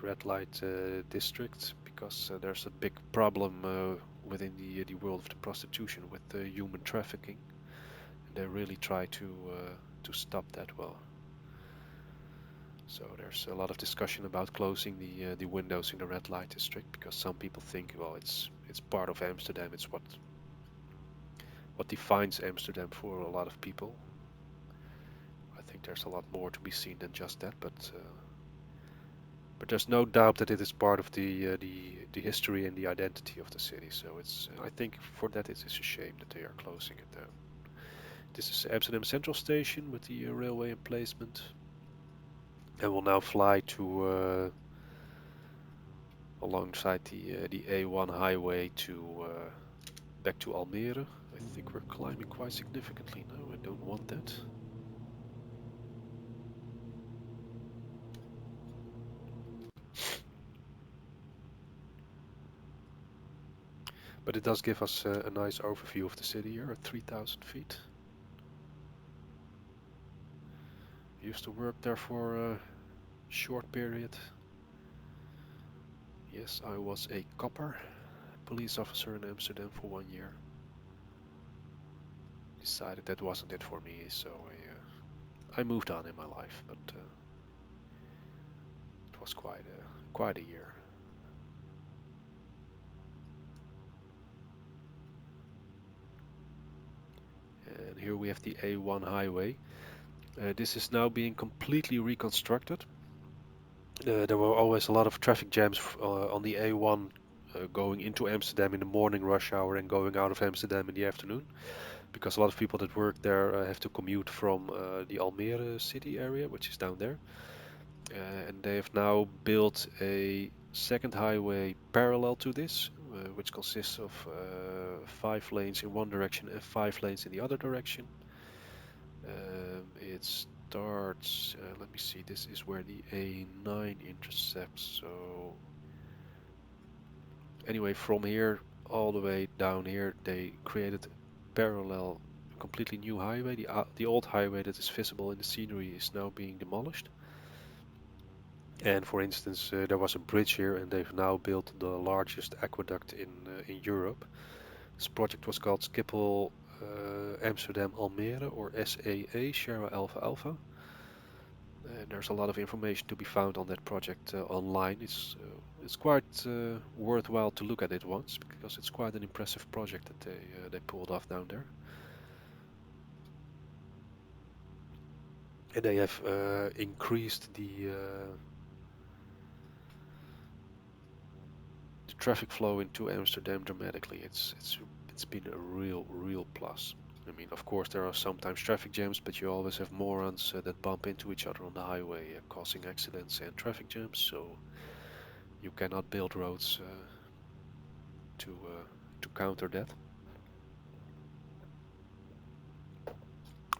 red light districts because there's a big problem within the world of the prostitution with human trafficking. And they really try to stop that well. So there's a lot of discussion about closing the windows in the red light district because some people think, well, it's part of Amsterdam. It's what defines Amsterdam for a lot of people. I think there's a lot more to be seen than just that, but there's no doubt that it is part of the history and the identity of the city. So it's I think for that it is a shame that they are closing it down. This is Amsterdam Central Station with the railway emplacement, and we'll now fly to alongside the A1 highway to back to Almere. I think we're climbing quite significantly now. I don't want that. But it does give us a nice overview of the city here at 3,000 feet. Used to work there for a short period. Yes, I was a copper, police officer in Amsterdam for 1 year. Decided that wasn't it for me, so I moved on in my life, but it was quite a year. And here we have the A1 highway. This is now being completely reconstructed. There were always a lot of traffic jams on the A1 going into Amsterdam in the morning rush hour and going out of Amsterdam in the afternoon, because a lot of people that work there have to commute from the Almere city area, which is down there. And they have now built a second highway parallel to this, which consists of 5 lanes in one direction and 5 lanes in the other direction. It starts, let me see, this is where the A9 intercepts. So anyway, from here all the way down here, they created parallel, completely new highway. The old highway that is visible in the scenery is now being demolished. And for instance, there was a bridge here, and they've now built the largest aqueduct in Europe. This project was called Schiphol Amsterdam Almere, or SAA, Sierra Alpha Alpha. And there's a lot of information to be found on that project online. It's quite worthwhile to look at it once, because it's quite an impressive project that they pulled off down there. And they have increased the traffic flow into Amsterdam dramatically. It's been a real plus. I mean, of course, there are sometimes traffic jams, but you always have morons that bump into each other on the highway, causing accidents and traffic jams. So you cannot build roads to counter that.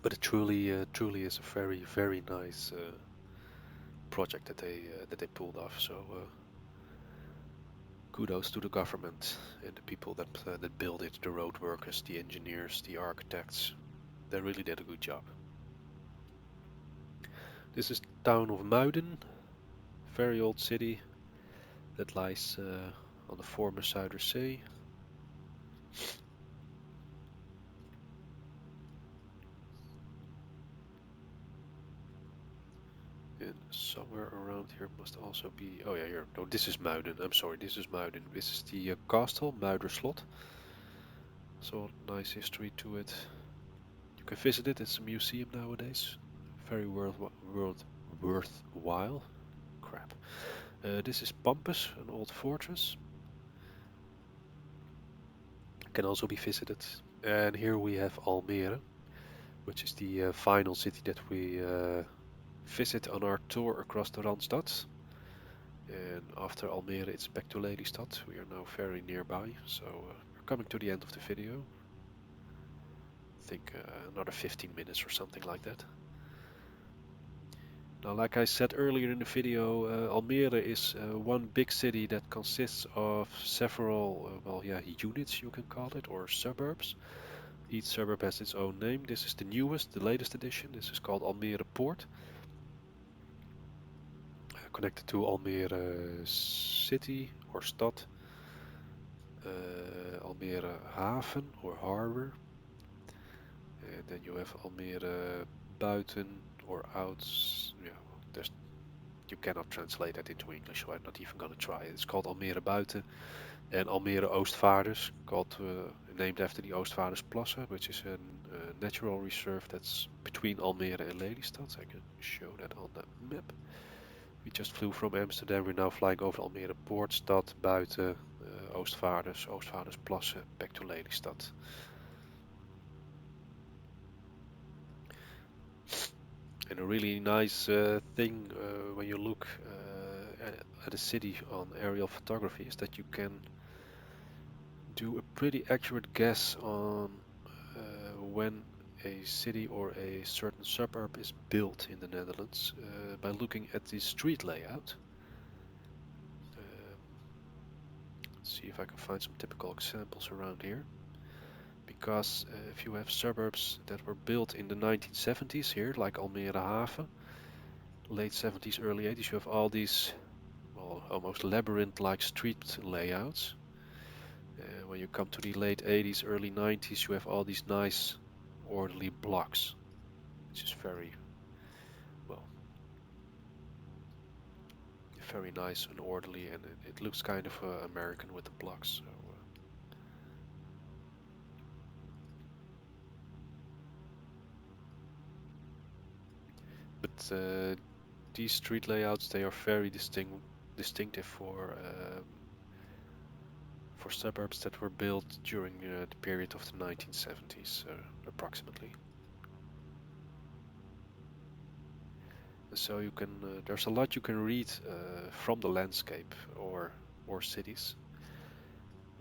But it truly is a very nice project that they pulled off. So kudos to the government and the people that built it, the road workers, the engineers, the architects. They really did a good job. This is the town of Muiden, very old city that lies on the former Zuiderzee. And somewhere around here must also be, oh yeah, here, no, this is Muiden, I'm sorry, this is Muiden. This is the castle, Muiderslot. So nice history to it. You can visit it, it's a museum nowadays. Very worthwhile. Crap. This is Pampus, an old fortress. Can also be visited. And here we have Almere, which is the final city that we visit on our tour across the Randstad. And after Almere it's back to Lelystad. We are now very nearby, so we're coming to the end of the video. I think another 15 minutes or something like that. Now, like I said earlier in the video, Almere is one big city that consists of several, units you can call it, or suburbs. Each suburb has its own name. This is the newest, the latest edition. This is called Almere Poort. Connected to Almere City or Stad. Almere Haven or Harbor. And then you have Almere Buiten or Outs. Yeah, there's, you cannot translate that into English, so I'm not even going to try it. It's called Almere Buiten. And Almere Oostvaarders, named after the Oostvaardersplassen, which is a natural reserve that's between Almere and Lelystad. I can show that on the map. We just flew from Amsterdam. We're now flying over Almere Poort, Stad, Buiten, Oostvaarders, Oostvaardersplassen, back to Lelystad. And a really nice thing when you look at a city on aerial photography is that you can do a pretty accurate guess on when a city or a certain suburb is built in the Netherlands by looking at the street layout. Let's see if I can find some typical examples around here. Because if you have suburbs that were built in the 1970s here, like Almere Haven, late 70s, early 80s, you have all these, well, almost labyrinth-like street layouts. When you come to the late 80s, early 90s, you have all these nice orderly blocks, which is very, well, very nice and orderly, and it looks kind of American with the blocks. So, but these street layouts, they are very distinctive for suburbs that were built during the period of the 1970s, approximately. So you can, there's a lot you can read from the landscape or cities.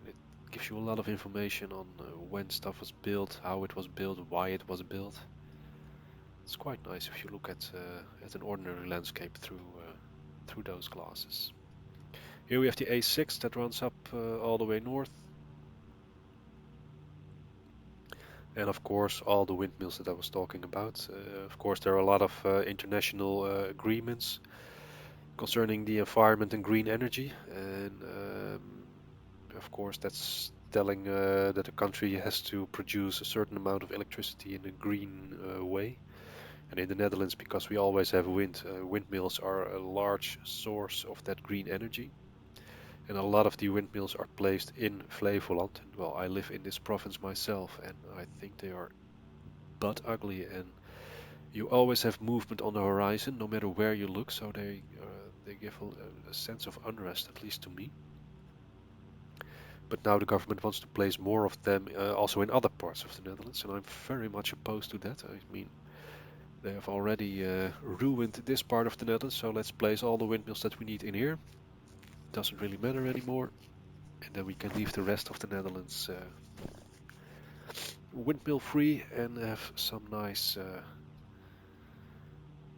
And it gives you a lot of information on when stuff was built, how it was built, why it was built. It's quite nice if you look at an ordinary landscape through those glasses. Here we have the A6 that runs up all the way north. And of course, all the windmills that I was talking about. Of course, there are a lot of international agreements concerning the environment and green energy. And of course, that's telling that a country has to produce a certain amount of electricity in a green way. And in the Netherlands, because we always have wind, windmills are a large source of that green energy. And a lot of the windmills are placed in Flevoland. And well, I live in this province myself, and I think they are butt ugly. And you always have movement on the horizon, no matter where you look. So they give a sense of unrest, at least to me. But now the government wants to place more of them also in other parts of the Netherlands, and I'm very much opposed to that. I mean, they have already ruined this part of the Netherlands, so let's place all the windmills that we need in here. Doesn't really matter anymore. And then we can leave the rest of the Netherlands windmill free and have some nice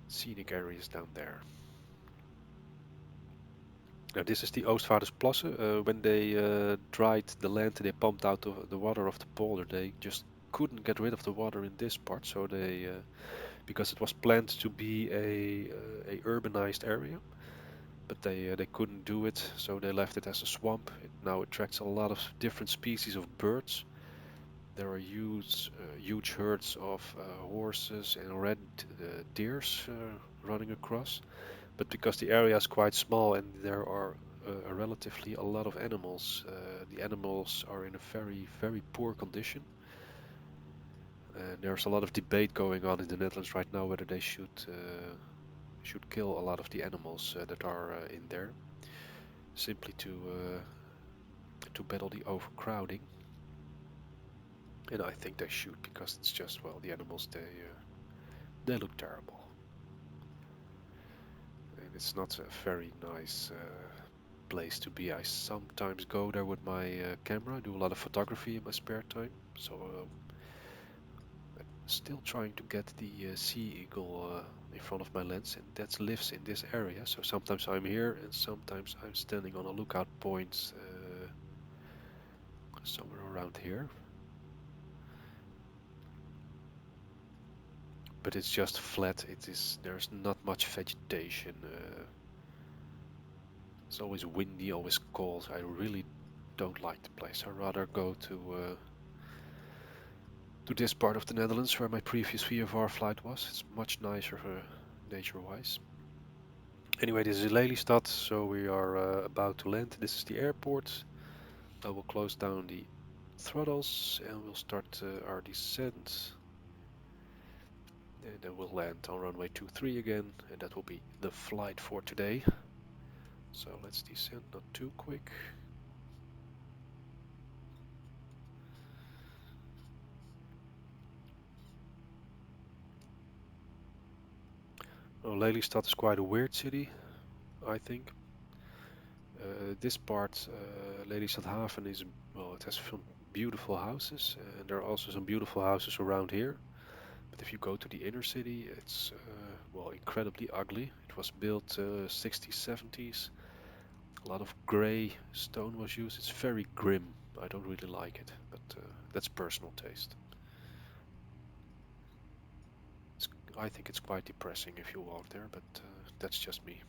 scenic areas down there. Now this is the Oostvaardersplassen. When they dried the land, they pumped out the water of the polder. They just couldn't get rid of the water in this part, so they, because it was planned to be a urbanized area, but they couldn't do it, so they left it as a swamp. It now attracts a lot of different species of birds. There are huge herds of horses and red deers running across. But because the area is quite small and there are relatively a lot of animals, the animals are in a very, very poor condition. And there's a lot of debate going on in the Netherlands right now whether they should kill a lot of the animals that are in there, simply to battle the overcrowding. And I think they should, because it's just, well, the animals, they look terrible. And it's not a very nice place to be. I sometimes go there with my camera, do a lot of photography in my spare time. So I'm still trying to get the sea eagle in front of my lens, and that lives in this area. So sometimes I'm here, and sometimes I'm standing on a lookout point somewhere around here. but it's just flat. There's not much vegetation. It's always windy, always cold. I really don't like the place. I'd rather go to this part of the Netherlands where my previous VFR flight was. It's much nicer nature-wise. Anyway, this is Lelystad, so we are about to land. This is the airport. I will close down the throttles and we'll start our descent. And then we'll land on runway 23 again, and that will be the flight for today. So let's descend, not too quick. Oh, Lelystad is quite a weird city, I think. This part, Lelystad Haven, is, well, it has some beautiful houses, and there are also some beautiful houses around here. But if you go to the inner city, it's well, incredibly ugly. It was built 60s, 70s. A lot of grey stone was used. It's very grim. I don't really like it, but that's personal taste. I think it's quite depressing if you walk there, but that's just me.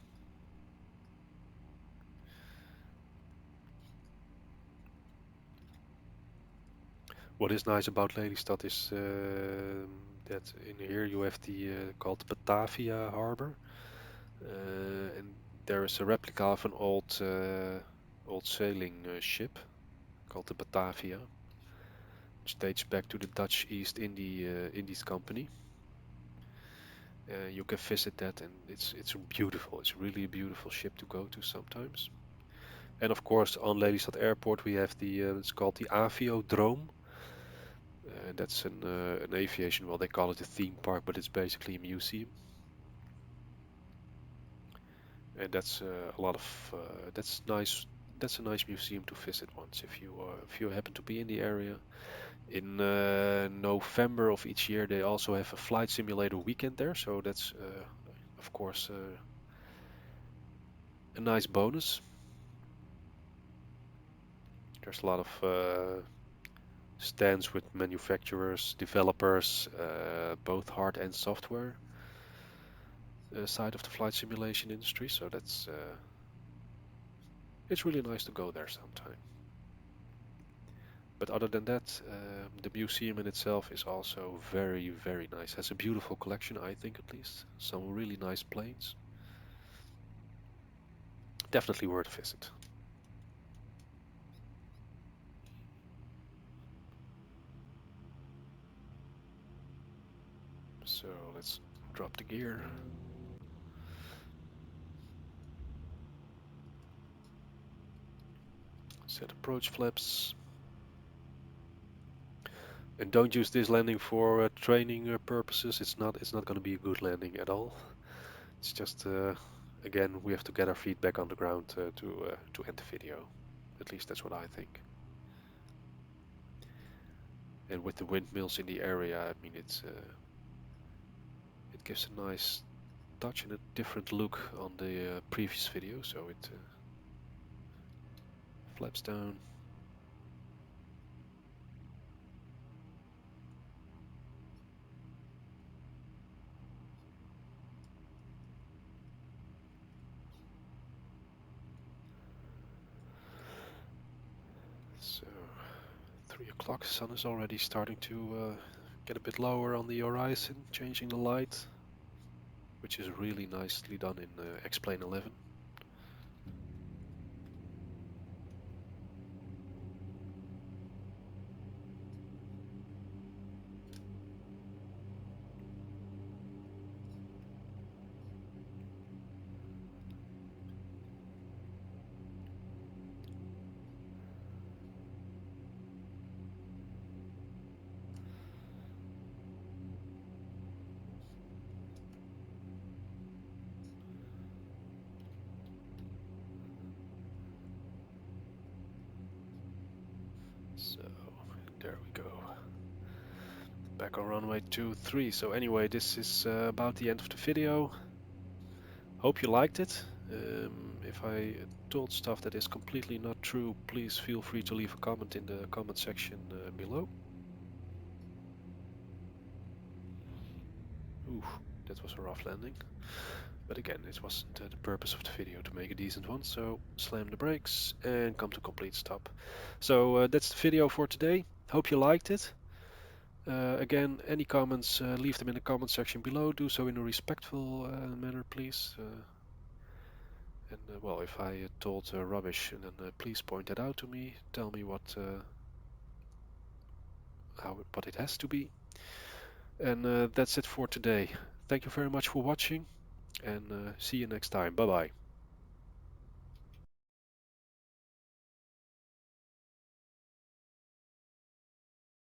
What is nice about Lelystad is that in here you have the called Batavia Harbor, and there is a replica of an old sailing ship called the Batavia, which dates back to the Dutch East Indies Company. You can visit that, and it's beautiful. It's really a beautiful ship to go to sometimes. And of course, on Lelystad Airport we have the it's called the Aviodrome. And that's an aviation, well, they call it a theme park, but it's basically a museum. And that's a lot of that's nice. That's a nice museum to visit once if you happen to be in the area. In November of each year, they also have a flight simulator weekend there, so that's of course a nice bonus. There's a lot of stands with manufacturers, developers, both hard and software side of the flight simulation industry, so that's it's really nice to go there sometime. But other than that, the museum in itself is also very, very nice. Has a beautiful collection, I think, at least. Some really nice planes. Definitely worth a visit. So let's drop the gear. Set approach flaps. And don't use this landing for training purposes. It's not going to be a good landing at all. It's just again, we have to get our feet back on the ground to end the video. At least that's what I think. And with the windmills in the area, I mean, it gives a nice touch and a different look on the previous video. So it flaps down. So 3 o'clock, sun is already starting to get a bit lower on the horizon, changing the light, which is really nicely done in X-Plane 11. So there we go. Back on runway 23. So anyway, this is about the end of the video. Hope you liked it. If I told stuff that is completely not true, please feel free to leave a comment in the comment section below. Ooh, that was a rough landing. But again, it wasn't the purpose of the video to make a decent one, so slam the brakes and come to complete stop. So that's the video for today. Hope you liked it. Again, any comments, leave them in the comment section below. Do so in a respectful manner, please. Well, if I told rubbish, then please point it out to me. Tell me what it has to be. And that's it for today. Thank you very much for watching, and see you next time. Bye bye.